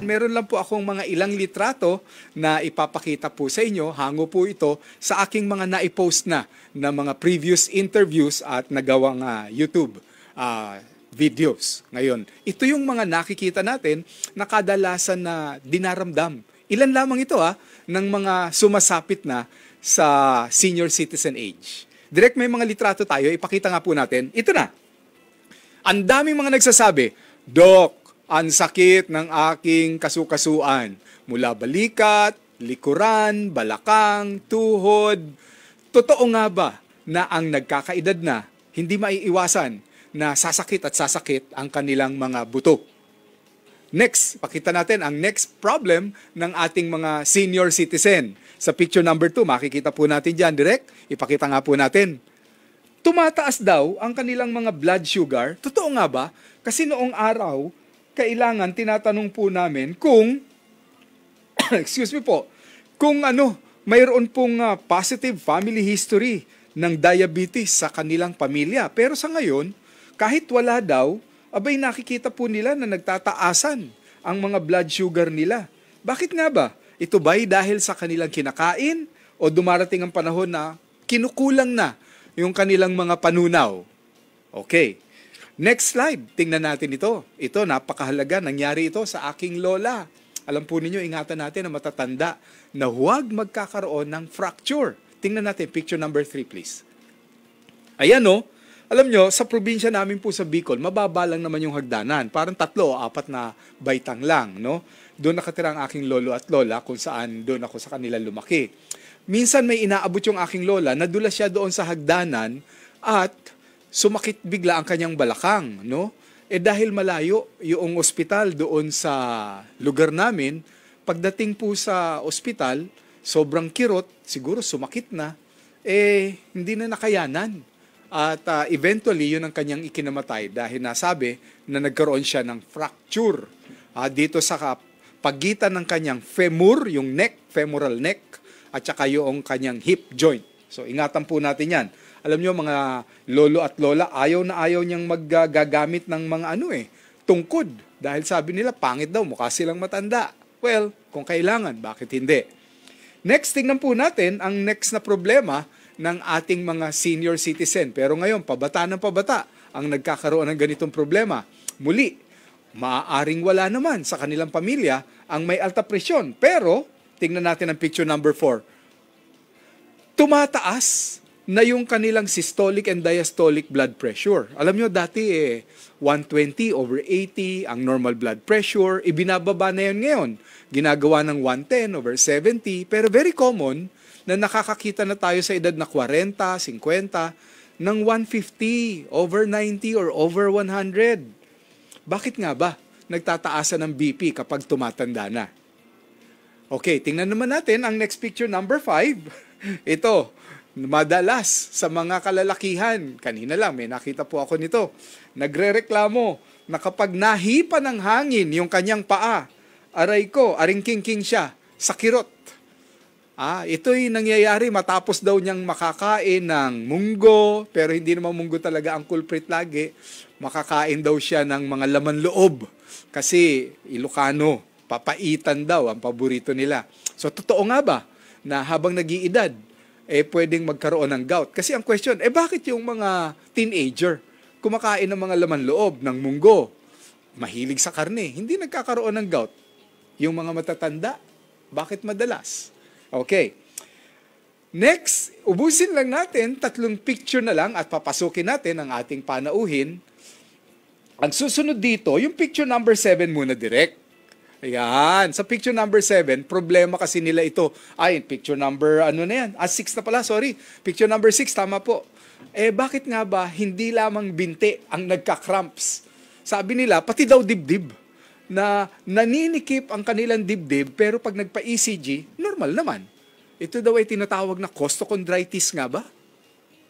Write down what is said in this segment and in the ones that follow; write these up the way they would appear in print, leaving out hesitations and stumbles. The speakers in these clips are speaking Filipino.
Meron lang po akong mga ilang litrato na ipapakita po sa inyo. Hango po ito sa aking mga naipost na mga previous interviews at nagawang YouTube videos. Ngayon, ito yung mga nakikita natin na kadalasan na dinaramdam. Ilan lamang ito ng mga sumasapit na sa senior citizen age. Direct may mga litrato tayo, ipakita nga po natin. Ito na. Ang daming mga nagsasabi, Doc, ang sakit ng aking kasukasuan. Mula balikat, likuran, balakang, tuhod. Totoo nga ba na ang nagkakaedad na hindi maiiwasan na sasakit at sasakit ang kanilang mga buto? Next, pakita natin ang next problem ng ating mga senior citizen. Sa picture number 2, makikita po natin dyan direct. Ipakita nga po natin. Tumataas daw ang kanilang mga blood sugar. Totoo nga ba? Kasi noong araw, kailangan tinatanong po namin kung excuse me po, kung mayroon pong positive family history ng diabetes sa kanilang pamilya. Pero sa ngayon, kahit wala daw, abay nakikita po nila na nagtataasan ang mga blood sugar nila. Bakit nga ba? Ito ba'y dahil sa kanilang kinakain o dumarating ang panahon na kinukulang na yung kanilang mga panunaw? Okay. Next slide, tingnan natin ito. Ito, napakahalaga. Nangyari ito sa aking lola. Alam po ninyo, ingatan natin na matatanda na huwag magkakaroon ng fracture. Tingnan natin, picture number 3, please. Ayan, alam nyo, sa probinsya namin po sa Bicol, mababa lang naman yung hagdanan. Parang 3 o 4 na baitang lang, no? Doon nakatira ang aking lolo at lola kung saan doon ako sa kanila lumaki. Minsan may inaabot yung aking lola, nadulas siya doon sa hagdanan at sumakit bigla ang kanyang balakang, no? Dahil malayo yung ospital doon sa lugar namin, pagdating po sa ospital, sobrang kirot, siguro sumakit na, hindi na nakayanan. At eventually, yun ang kanyang ikinamatay dahil nasabi na nagkaroon siya ng fracture dito sa pagitan ng kanyang femur, yung neck, femoral neck, at saka yung kanyang hip joint. So, ingatan po natin yan. Alam nyo, mga lolo at lola, ayaw na ayaw niyang maggagamit ng mga tungkod. Dahil sabi nila, pangit daw, mukha silang matanda. Well, kung kailangan, bakit hindi? Next, tingnan po natin ang next na problema ng ating mga senior citizen. Pero ngayon, pabata ng pabata ang nagkakaroon ng ganitong problema. Muli, maaaring wala naman sa kanilang pamilya ang may alta presyon. Pero, tingnan natin ang picture number 4. Tumataas na yung kanilang systolic and diastolic blood pressure. Alam nyo, dati 120/80 ang normal blood pressure. Ibinababa na yun ngayon. Ginagawa ng 110/70. Pero very common na nakakakita na tayo sa edad na 40, 50, ng 150/90 or over 100. Bakit nga ba nagtataasan ng BP kapag tumatanda na? Okay, tingnan naman natin ang next picture number 5. Ito, madalas sa mga kalalakihan, kanina lang may nakita po ako nito, nagrereklamo na kapag nahipa ng hangin yung kanyang paa, aray ko, aring-king-king siya, sa kirot. Ito'y nangyayari matapos daw niyang makakain ng munggo, pero hindi naman munggo talaga ang culprit lagi. Makakain daw siya ng mga laman loob kasi Ilocano, papaitan daw ang paborito nila. So totoo nga ba na habang nag-iedad, pwedeng magkaroon ng gout? Kasi ang question, bakit yung mga teenager kumakain ng mga laman loob, ng munggo, mahilig sa karne, hindi nagkakaroon ng gout? Yung mga matatanda, bakit madalas? Okay. Next, ubusin lang natin, 3 picture na lang at papasukin natin ang ating panauhin. Ang susunod dito, yung picture number 7 muna direct. Ayan, sa picture number 7, problema kasi nila ito. Picture number, 6 na pala, sorry. Picture number 6, tama po. Bakit nga ba hindi lamang binti ang nagka-cramps? Sabi nila, pati daw dibdib, na naninikip ang kanilang dibdib, pero pag nagpa-ECG, normal naman. Ito daw ay tinatawag na costochondritis nga ba?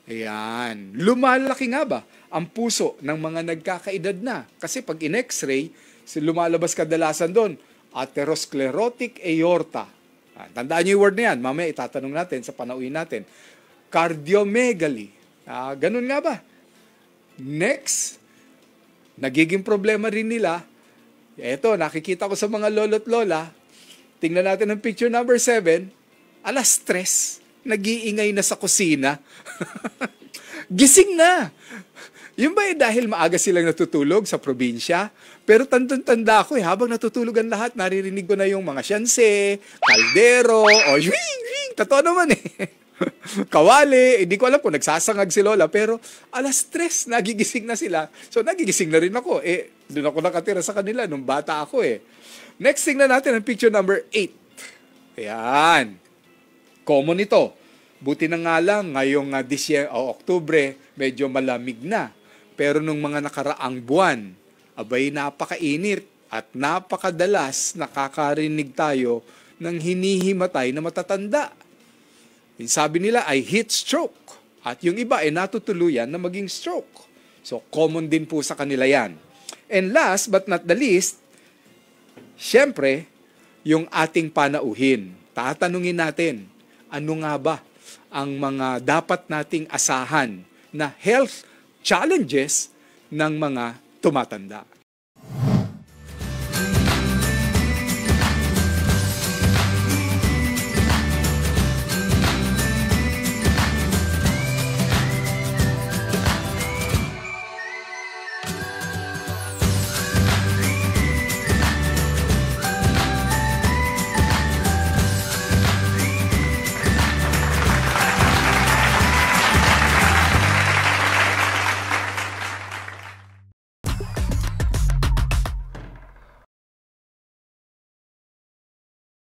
Ayan, lumalaki nga ba ang puso ng mga nagkakaedad na? Kasi pag in-x-ray, lumalabas kadalasan doon, atherosclerotic aorta. Tandaan niyo yung word na yan. Mamaya itatanong natin sa panauhin natin. Cardiomegaly. Ganun nga ba? Next, nagiging problema rin nila Eto, nakikita ko sa mga lolo't lola, tingnan natin ang picture number 7, alas 3, nag-iingay na sa kusina. Gising na! Yung ba dahil maaga silang natutulog sa probinsya? Pero tanda ko habang natutulog ang lahat, naririnig ko na yung mga syanse, kaldero, o zwing, totoo naman kawali, hindi ko alam kung nagsasangag si Lola, pero alas 3, nagigising na sila. So, nagigising na rin ako. Doon ako nakatira sa kanila nung bata ako Next, tingnan natin ang picture number 8. Ayan. Common ito. Buti na nga lang, ngayong Oktubre, medyo malamig na. Pero nung mga nakaraang buwan, abay napakainit at napakadalas nakakarinig tayo ng hinihimatay na matatanda. Yung sabi nila ay heat stroke. At yung iba ay natutuluyan na maging stroke. So, common din po sa kanila yan. And last but not the least, syempre, yung ating panauhin. Tatanungin natin, ano nga ba ang mga dapat nating asahan na health challenges ng mga tumatanda?